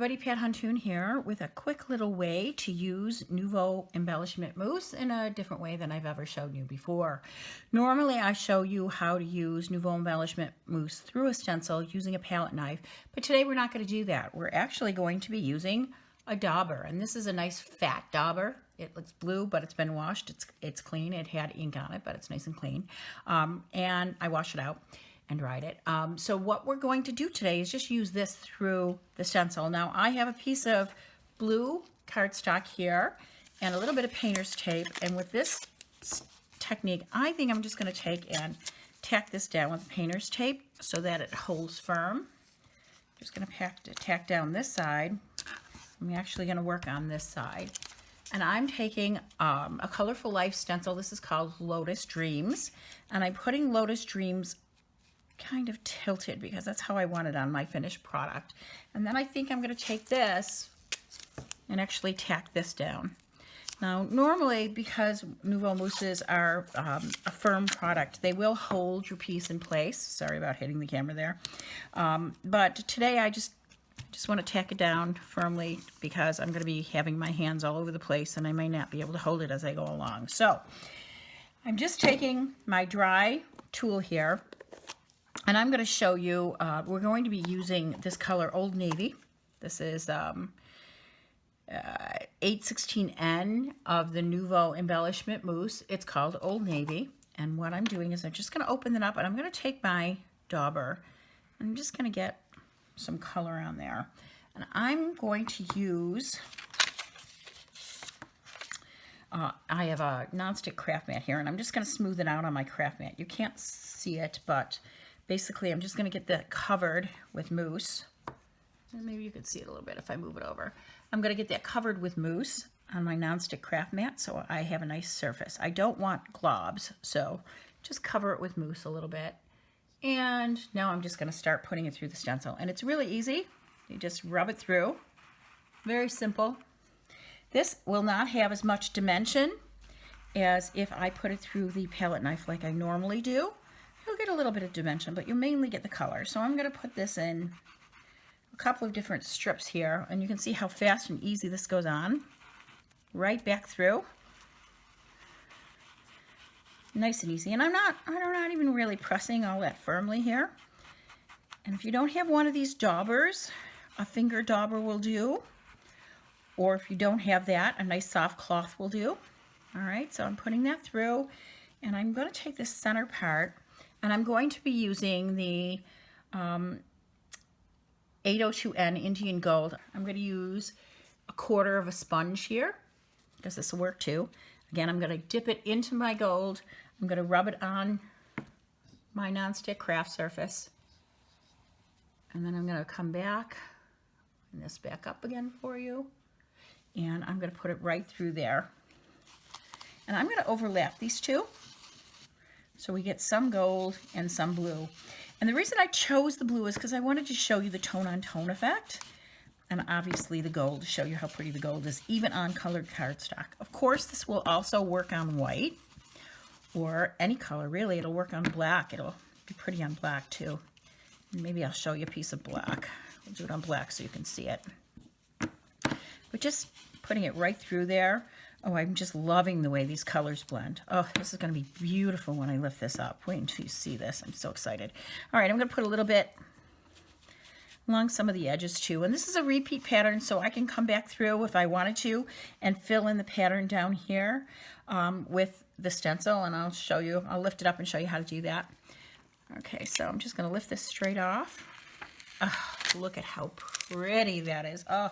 everybody, Pat Huntoon here with a quick little way to use Nuvo Embellishment Mousse in a different way than I've ever shown you before. Normally I show you how to use Nuvo Embellishment Mousse through a stencil using a palette knife, but today we're not going to do that. We're actually going to be using a dauber, and this is a nice fat dauber. It looks blue, but it's been washed. It's clean. It had ink on it, but it's nice and clean. And I washed it out and dried it. So what we're going to do today is just use this through the stencil. Now I have a piece of blue cardstock here and a little bit of painter's tape, and with this technique I think I'm just going to take and tack this down with painter's tape so that it holds firm. I'm just going to tack down this side. I'm actually going to work on this side. And I'm taking a Colorful Life stencil. This is called Lotus Dreams. And I'm putting Lotus Dreams kind of tilted because that's how I want it on my finished product. And then I think I'm going to take this and actually tack this down. Now normally, because Nuvo mousses are a firm product, they will hold your piece in place. Sorry about hitting the camera there. But today I just want to tack it down firmly because I'm going to be having my hands all over the place and I may not be able to hold it as I go along. So I'm just taking my dry tool here, and I'm going to show you, we're going to be using this color Old Navy. This is 816N of the Nuvo Embellishment Mousse. It's called Old Navy. And what I'm doing is I'm just going to open it up, and I'm going to take my dauber and I'm just going to get some color on there. And I'm going to use, I have a nonstick craft mat here, and I'm just going to smooth it out on my craft mat. You can't see it, but basically I'm just going to get that covered with mousse. And maybe you could see it a little bit if I move it over. I'm going to get that covered with mousse on my nonstick craft mat so I have a nice surface. I don't want globs, so just cover it with mousse a little bit. And now I'm just going to start putting it through the stencil. And it's really easy. You just rub it through. Very simple. This will not have as much dimension as if I put it through the palette knife like I normally do. You'll get a little bit of dimension, but you'll mainly get the color. So I'm going to put this in a couple of different strips here, and you can see how fast and easy this goes on. Right back through. Nice and easy. And I'm not even really pressing all that firmly here. And if you don't have one of these daubers, a finger dauber will do. Or if you don't have that, a nice soft cloth will do. All right, so I'm putting that through, and I'm going to take this center part, and I'm going to be using the 802N Indian Gold. I'm going to use a quarter of a sponge here, because this will work too. Again, I'm going to dip it into my gold. I'm going to rub it on my nonstick craft surface. And then I'm going to come back and this back up again for you. And I'm going to put it right through there. And I'm going to overlap these two so we get some gold and some blue. And the reason I chose the blue is because I wanted to show you the tone-on-tone effect. And obviously the gold, to show you how pretty the gold is, even on colored cardstock. Of course, this will also work on white, or any color, really. It'll work on black. It'll be pretty on black, too. And maybe I'll show you a piece of black. We'll do it on black so you can see it. But just putting it right through there. Oh, I'm just loving the way these colors blend. Oh, this is going to be beautiful when I lift this up. Wait until you see this. I'm so excited. All right, I'm going to put a little bit along some of the edges too. And this is a repeat pattern, so I can come back through if I wanted to and fill in the pattern down here with the stencil, and I'll show you. I'll lift it up and show you how to do that. Okay, so I'm just going to lift this straight off. Oh, look at how pretty that is. Oh,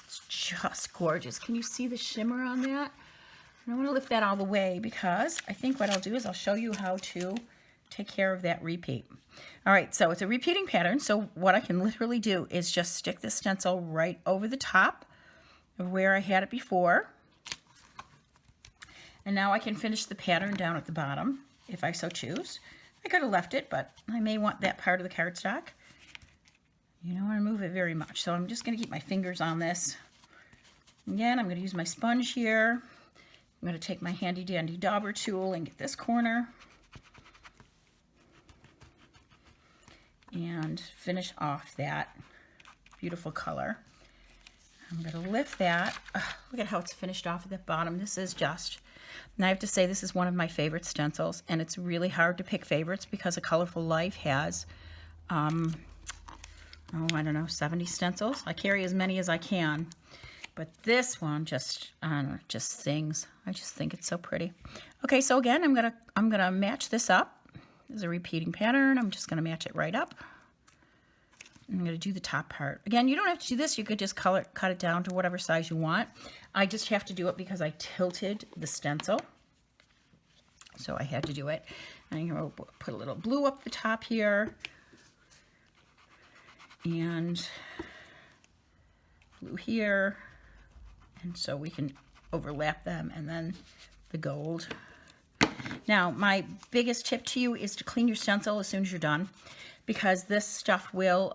it's just gorgeous. Can you see the shimmer on that? And I want to lift that all the way because I think what I'll do is I'll show you how to take care of that repeat. All right, so it's a repeating pattern, so what I can literally do is just stick the stencil right over the top of where I had it before. And now I can finish the pattern down at the bottom if I so choose. I could have left it, but I may want that part of the cardstock. You don't want to move it very much, so I'm just going to keep my fingers on this. Again, I'm going to use my sponge here. I'm going to take my handy dandy dauber tool and get this corner. And finish off that beautiful color. I'm going to lift that. Look at how it's finished off at the bottom. This is just, and I have to say this is one of my favorite stencils, and it's really hard to pick favorites because A Colorful Life has, oh, I don't know, 70 stencils. I carry as many as I can, but this one just, I don't know, just sings. I just think it's so pretty. Okay, so again, I'm gonna match this up. This is a repeating pattern. I'm just gonna match it right up. I'm going to do the top part. Again, you don't have to do this. You could just cut it down to whatever size you want. I just have to do it because I tilted the stencil. So I had to do it. And I'm going to put a little blue up the top here. And blue here. And so we can overlap them. And then the gold. Now, my biggest tip to you is to clean your stencil as soon as you're done, because this stuff will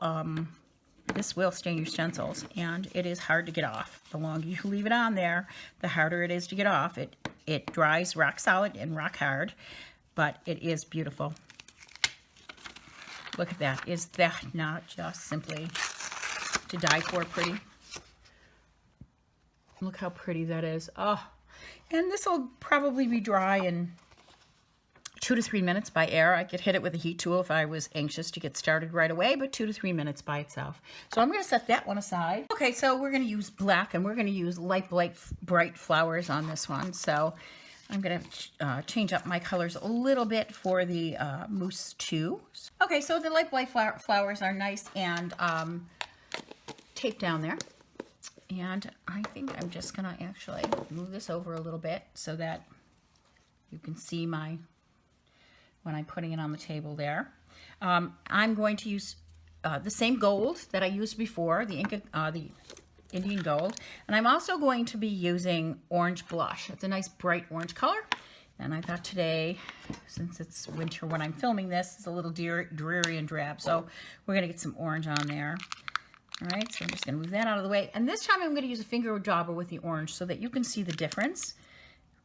stain your stencils, and it is hard to get off. The longer you leave it on there, the harder it is to get off. It dries rock solid and rock hard, but it is beautiful. Look at that. Is that not just simply to die for pretty? Look how pretty that is. Oh, and this will probably be dry in 2 to 3 minutes by air. I could hit it with a heat tool if I was anxious to get started right away, but 2 to 3 minutes by itself. So I'm going to set that one aside. Okay, so we're going to use black, and we're going to use light, bright flowers on this one. So I'm going to change up my colors a little bit for the Mousse 2. Okay, so the light, bright flowers are nice and taped down there. And I think I'm just going to actually move this over a little bit so that you can see when I'm putting it on the table there. I'm going to use the same gold that I used before, the Indian gold. And I'm also going to be using orange blush. It's a nice bright orange color. And I thought today, since it's winter when I'm filming this, it's a little dreary and drab. So we're going to get some orange on there. All right, so I'm just going to move that out of the way. And this time I'm going to use a finger dauber with the orange so that you can see the difference,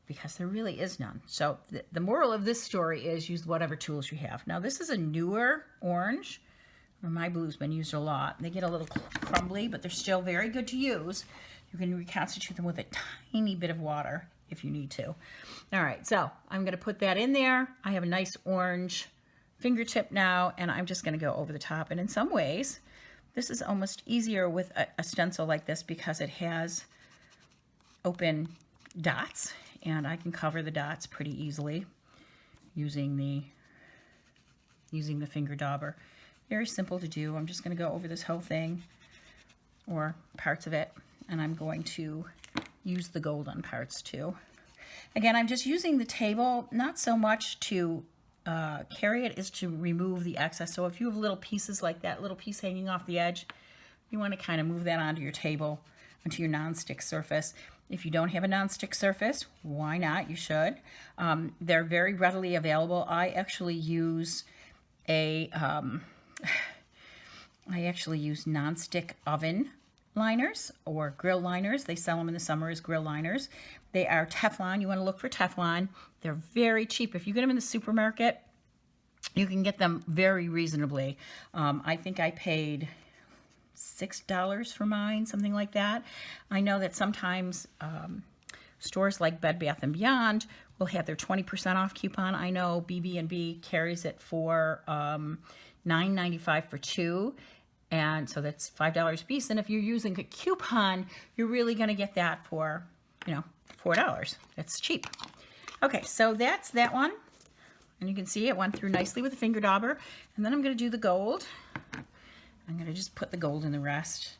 because there really is none. So the moral of this story is use whatever tools you have. Now this is a newer orange. My blue's been used a lot. They get a little crumbly, but they're still very good to use. You can reconstitute them with a tiny bit of water if you need to. All right, so I'm gonna put that in there. I have a nice orange fingertip now, and I'm just gonna go over the top. And in some ways, this is almost easier with a stencil like this because it has open dots, and I can cover the dots pretty easily using the finger dauber. Very simple to do. I'm just going to go over this whole thing, or parts of it, and I'm going to use the gold on parts too. Again, I'm just using the table, not so much to carry it, is to remove the excess. So if you have little pieces like that, little piece hanging off the edge, you want to kind of move that onto your table, onto your nonstick surface. If you don't have a nonstick surface, why not? You should. They're very readily available. I actually use nonstick oven liners or grill liners. They sell them in the summer as grill liners. They are Teflon. You want to look for Teflon. They're very cheap. If you get them in the supermarket, you can get them very reasonably. I think I paid $6 for mine, something like that. I know that sometimes stores like Bed Bath & Beyond will have their 20% off coupon. I know BB&B carries it for $9.95 for 2, and so that's $5 a piece. And if you're using a coupon, you're really going to get that for, $4. That's cheap. Okay, so that's that one. And you can see it went through nicely with a finger dauber. And then I'm going to do the gold. I'm going to just put the gold in the rest.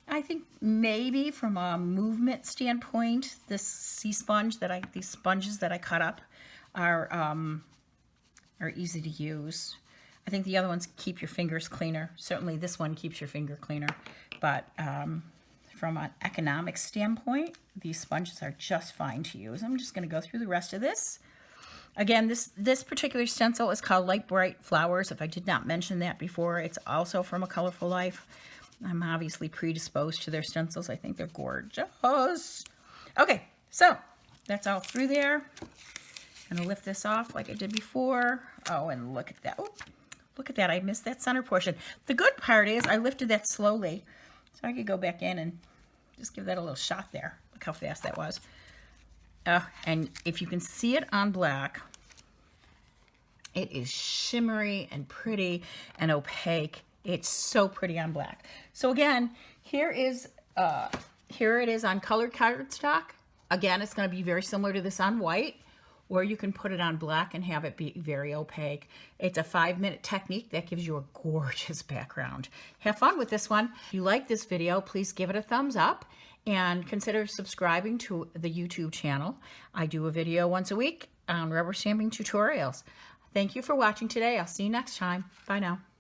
I think maybe from a movement standpoint, this these sponges that I cut up are easy to use. I think the other ones keep your fingers cleaner. Certainly this one keeps your finger cleaner. But from an economic standpoint, these sponges are just fine to use. I'm just going to go through the rest of this. Again, this particular stencil is called Light Bright Flowers. If I did not mention that before, it's also from A Colorful Life. I'm obviously predisposed to their stencils. I think they're gorgeous. Okay, so that's all through there. I'm going to lift this off like I did before. Oh, and look at that. Oh, look at that. I missed that center portion. The good part is I lifted that slowly. So I could go back in and just give that a little shot there. Look how fast that was. And if you can see it on black, it is shimmery and pretty and opaque. It's so pretty on black. So again, here it is on colored cardstock. Again, it's going to be very similar to this on white, or you can put it on black and have it be very opaque. It's a 5-minute technique that gives you a gorgeous background. Have fun with this one. If you like this video, please give it a thumbs up and consider subscribing to the YouTube channel. I do a video once a week on rubber stamping tutorials. Thank you for watching today. I'll see you next time. Bye now.